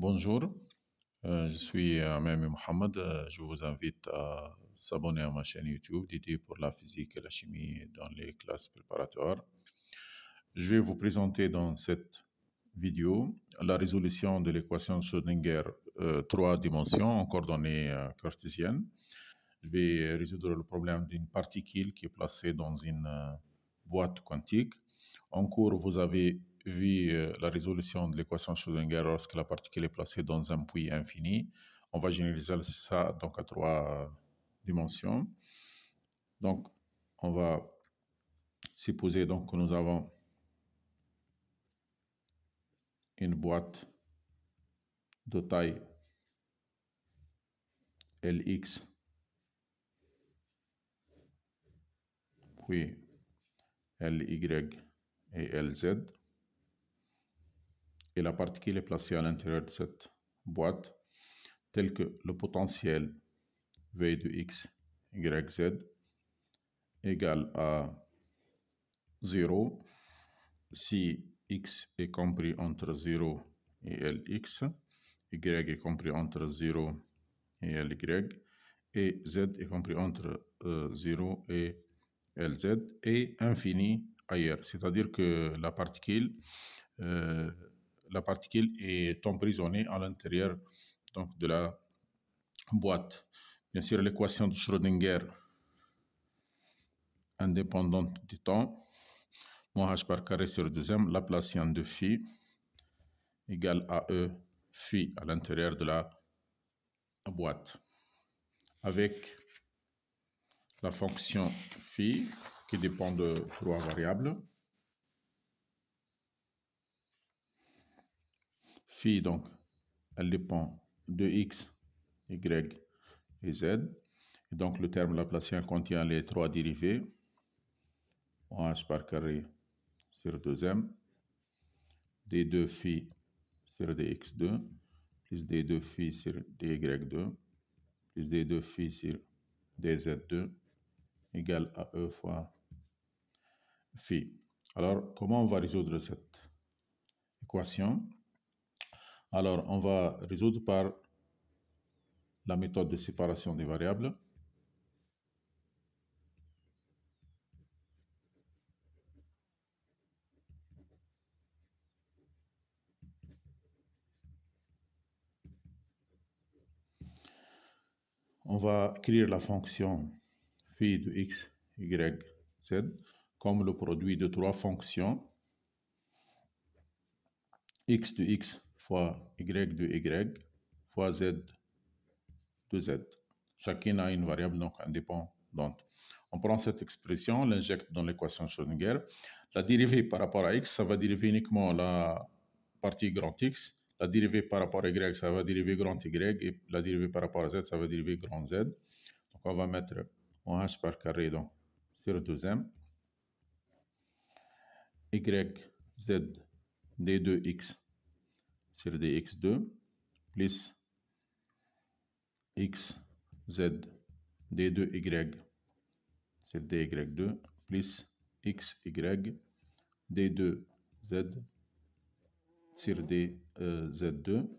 Bonjour, je suis Mehmet Mohamed. Je vous invite à s'abonner à ma chaîne YouTube dédiée pour la physique et la chimie dans les classes préparatoires. Je vais vous présenter dans cette vidéo la résolution de l'équation de Schrödinger 3 dimensions en coordonnées cartésiennes. Je vais résoudre le problème d'une particule qui est placée dans une boîte quantique. En cours, vous avez vu la résolution de l'équation de Schrödinger lorsque la particule est placée dans un puits infini. On va généraliser ça donc à 3 dimensions. Donc, on va supposer donc que nous avons une boîte de taille Lx, puis Ly et Lz, et la particule est placée à l'intérieur de cette boîte, tel que le potentiel V de x, y, z égale à 0 si x est compris entre 0 et Lx, y est compris entre 0 et Ly, et z est compris entre 0 et Lz, et infini ailleurs. C'est-à-dire que la particule est emprisonnée à l'intérieur donc de la boîte. Bien sûr, l'équation de Schrödinger indépendante du temps, moins h par carré sur 2m, laplacienne de phi égale à E phi à l'intérieur de la boîte, avec la fonction phi qui dépend de 3 variables. Phi, donc, elle dépend de x, y et z. Et donc, le terme laplacien contient les 3 dérivés. h par carré sur 2m, d2 phi sur dx2, plus d2 phi sur dy2, plus d2 phi sur dz2, égale à E fois phi. Alors, comment on va résoudre cette équation? Alors, on va résoudre par la méthode de séparation des variables. On va écrire la fonction phi de x, y, z comme le produit de 3 fonctions x de x fois y de y fois z de z. Chacune a une variable donc indépendante. On prend cette expression, on l'injecte dans l'équation Schrödinger. La dérivée par rapport à x, ça va dériver uniquement la partie grand x. La dérivée par rapport à y, ça va dériver grand y. Et la dérivée par rapport à z, ça va dériver grand z. Donc on va mettre mon h par carré donc, sur 2m. Y, z, d2x sur dx2 plus x, z, d2y sur dy2 plus x, y, d2z sur dz2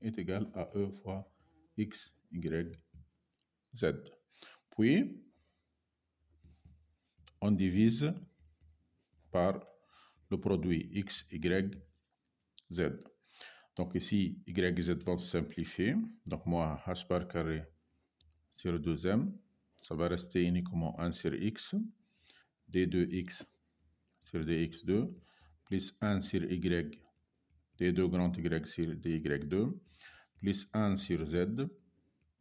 est égal à E fois x, y, z. Puis, on divise par le produit x, y, z. Donc ici, y et z vont se simplifier. Donc moi, h par carré sur 2m, ça va rester uniquement 1 sur x, d2x sur dx2, plus 1 sur y, d2 grand y sur dy2, plus 1 sur z,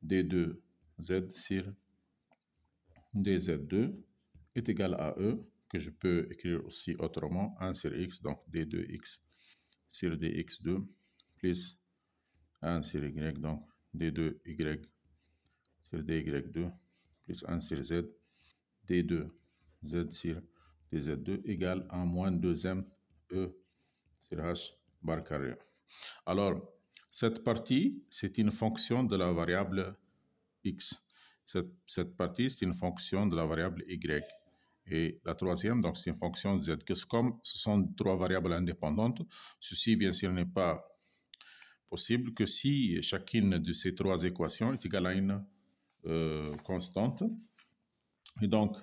d2z sur dz2 est égal à E, que je peux écrire aussi autrement, 1 sur x, donc d2x sur dx2, plus 1 sur y, donc d2y sur dy2, plus 1 sur z, d2z sur dz2 égale à moins 2m E sur h bar carré. Alors, cette partie, c'est une fonction de la variable x. Cette partie, c'est une fonction de la variable y. Et la troisième, donc, c'est une fonction de z. Comme ce sont 3 variables indépendantes, ceci, bien sûr, n'est pas possible que si chacune de ces trois équations est égale à une constante. Et donc,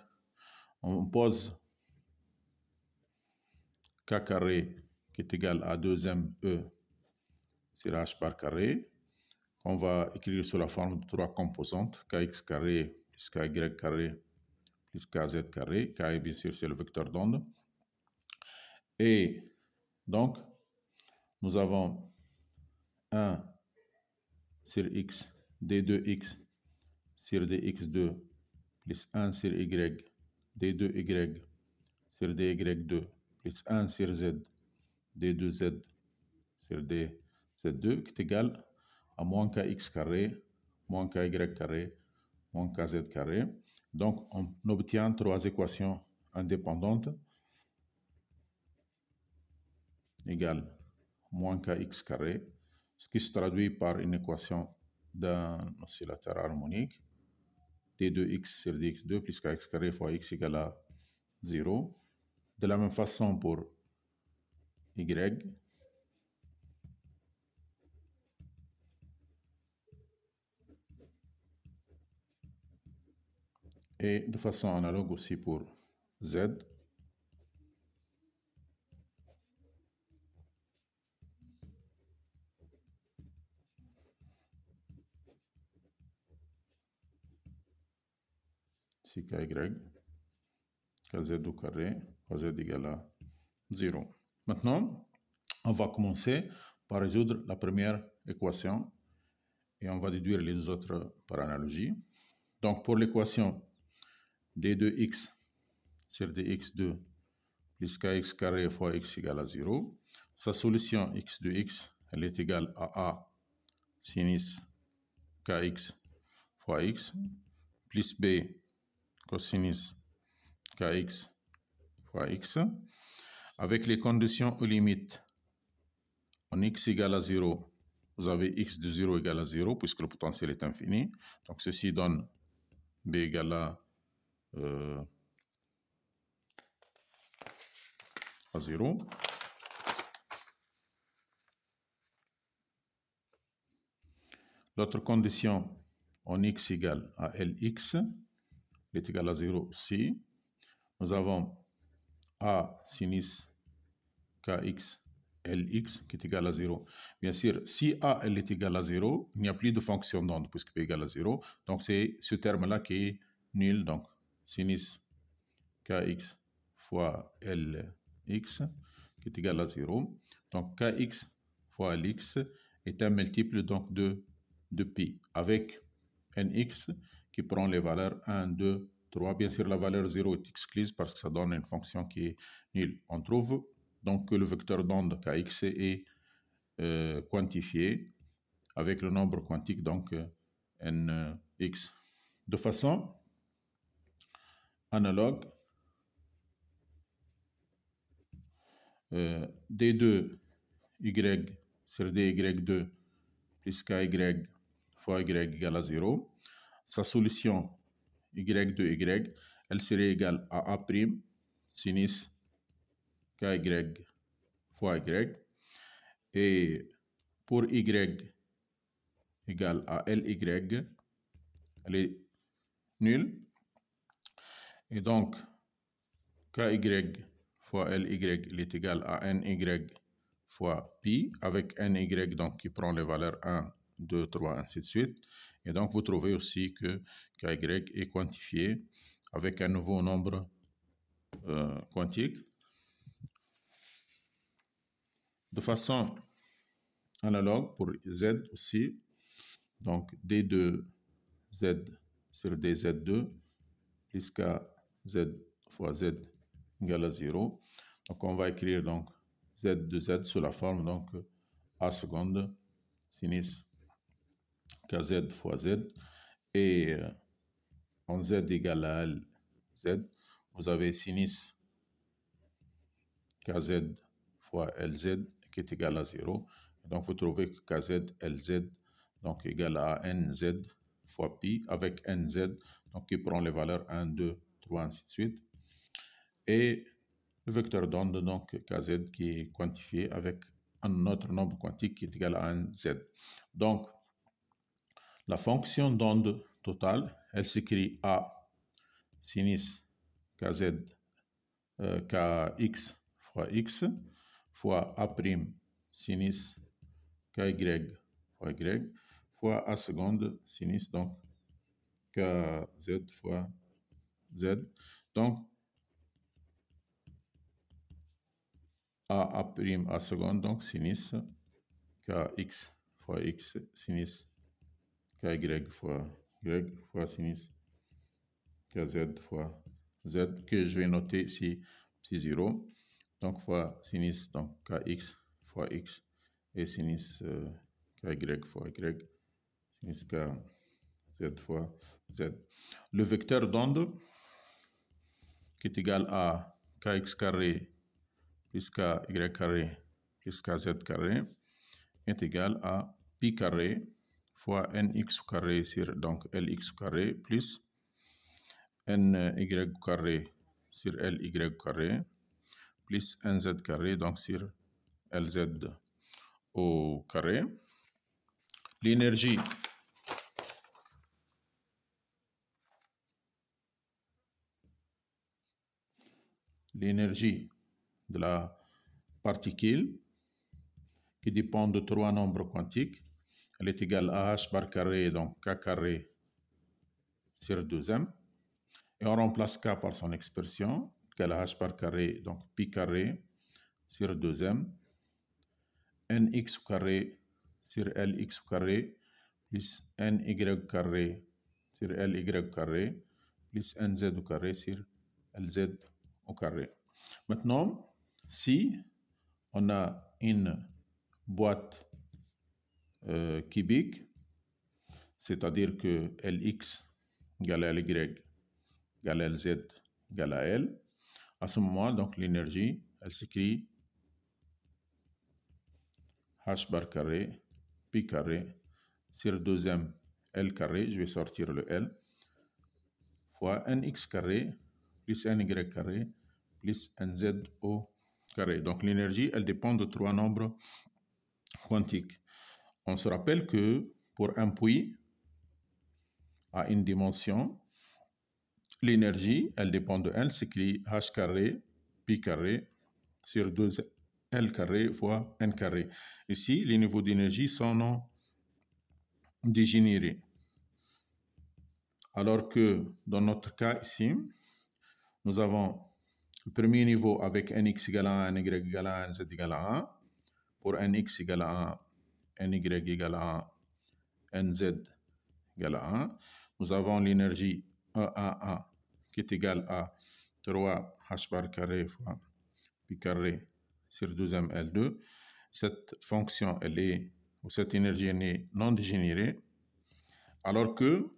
on pose k carré qui est égal à 2m e sur h par carré, qu'on va écrire sous la forme de trois composantes, kx carré plus ky carré plus kz carré. K, bien sûr, c'est le vecteur d'onde. Et donc, nous avons 1 sur x, d2x sur dx2 plus 1 sur y, d2y sur dy2 plus 1 sur z, d2z sur dz2 qui est égal à moins kx carré, moins ky carré, moins kz carré. Donc, on obtient trois équations indépendantes égale moins kx carré, ce qui se traduit par une équation d'un oscillateur harmonique, d2x sur dx2 plus kx carré fois x égale à 0. De la même façon pour y. Et de façon analogue aussi pour z. Si ky, kz au carré, fois z égale à 0. Maintenant, on va commencer par résoudre la première équation et on va déduire les autres par analogie. Donc, pour l'équation d2x sur dx2 plus kx carré fois x égale à 0, sa solution x de x, elle est égale à a sinus kx fois x plus b cosinus kx fois x, avec les conditions aux limites. En x égale à 0, vous avez x de 0 égale à 0, puisque le potentiel est infini. Donc, ceci donne b égale à 0. L'autre condition, en x égale à lx, est égale à 0 aussi. Nous avons a sinus kx lx qui est égal à 0. Bien sûr, si a elle est égale à 0, il n'y a plus de fonction d'onde puisque b est égal à 0. Donc, c'est ce terme-là qui est nul. Donc, sinus kx fois lx qui est égal à 0. Donc, kx fois lx est un multiple donc de pi avec nx qui prend les valeurs 1, 2, 3. Bien sûr, la valeur 0 est excluse parce que ça donne une fonction qui est nulle. On trouve donc que le vecteur d'onde kx est quantifié avec le nombre quantique, donc nx. De façon analogue, d2y sur dy2 plus ky fois y égale à 0. Sa solution y de y, elle serait égale à a' sinus ky fois y. Et pour y égale à ly, elle est nulle. Et donc, ky fois ly il est égal à ny fois pi, avec ny donc, qui prend les valeurs 1, 2, 3, ainsi de suite. Et donc, vous trouvez aussi que ky est quantifié avec un nouveau nombre quantique. De façon analogue pour z aussi, donc d2z sur dz2 plus kz fois z égale à 0. Donc, on va écrire donc z de z sous la forme donc a seconde sinus kz fois z. Et en z égale à z, vous avez sinus kz fois lz qui est égal à 0. Donc, vous trouvez que kz lz donc égal à nz fois pi avec nz donc qui prend les valeurs 1, 2, 3, ainsi de suite. Et le vecteur d'onde, donc kz, qui est quantifié avec un autre nombre quantique qui est égal à un Z. Donc, la fonction d'onde totale, elle s'écrit A sinus kz kx fois x fois A' sinus ky fois y fois A seconde sinus donc kz fois z. Donc, A' seconde, donc sinus kx fois x sinus ky fois y fois sinus kz fois z, que je vais noter ici, c'est 0. Donc, fois sinus, donc kx fois x et sinus ky fois y, sinus kz fois z. Le vecteur d'onde qui est égal à kx carré plus ky carré plus kz carré est égal à pi carré fois nx carré sur donc lx carré plus ny carré sur ly carré plus nz carré donc sur lz au carré. L'énergie de la particule qui dépend de 3 nombres quantiques, elle est égale à h bar carré, donc k carré sur 2m. Et on remplace k par son expression, égale à h bar carré, donc pi carré sur 2m, nx carré sur lx carré, plus ny carré sur ly carré, plus nz au carré sur lz au carré. Maintenant, si on a une boîte cubique, c'est-à-dire que Lx égale à Ly égale à Lz égale à L, à ce moment, donc l'énergie, elle s'écrit h bar carré, pi carré, sur 2m L carré, je vais sortir le L, fois nx carré, plus ny carré, plus nz au carré. Donc l'énergie, elle dépend de 3 nombres quantiques. On se rappelle que pour un puits à une dimension, l'énergie, elle dépend de L, s'écrit h carré, pi carré, sur 2L carré fois N carré. Ici, les niveaux d'énergie sont non dégénérés. Alors que dans notre cas ici, nous avons le premier niveau avec nx égale à 1, ny égale à 1, z égale à 1. Pour nx égale à 1, ny égale à 1, nz égale à 1. Nous avons l'énergie E11 qui est égale à 3 h bar carré fois pi carré sur 2m L2. Cette fonction, cette énergie est non dégénérée. Alors que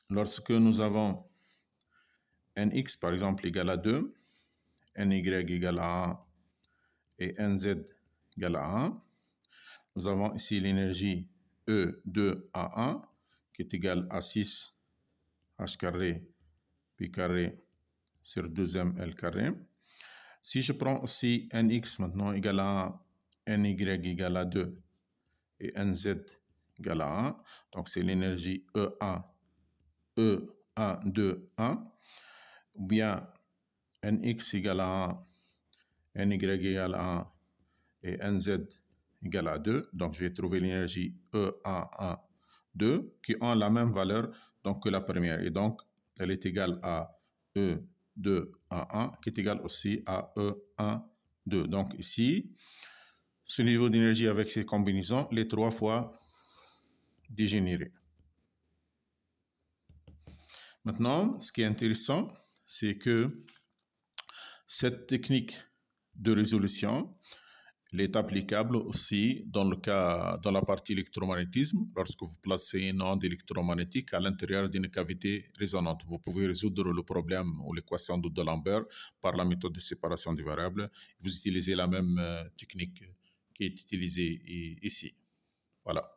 lorsque nous avons nx par exemple égale à 2, ny égale à 1 et nz égale à 1, nous avons ici l'énergie E2A1 qui est égale à 6 h carré pi carré sur 2m L carré. Si je prends aussi nx maintenant égale à 1, ny égale à 2 et nz égale à 1, donc c'est l'énergie E1, E1, 2, 1, ou bien nx égale à 1, ny égale à 1 et nz égale à 2, donc je vais trouver l'énergie E1, 1, 2 qui ont la même valeur donc, que la première, et donc elle est égale à E2, 1, 1 qui est égal aussi à E1, 2. Donc ici, ce niveau d'énergie avec ces combinaisons, les 3 fois dégénérés. Maintenant, ce qui est intéressant, c'est que cette technique de résolution, elle est applicable aussi dans la partie électromagnétisme. Lorsque vous placez une onde électromagnétique à l'intérieur d'une cavité résonante, vous pouvez résoudre le problème ou l'équation de D'Alembert par la méthode de séparation des variables. Vous utilisez la même technique qui est utilisée ici. Voilà.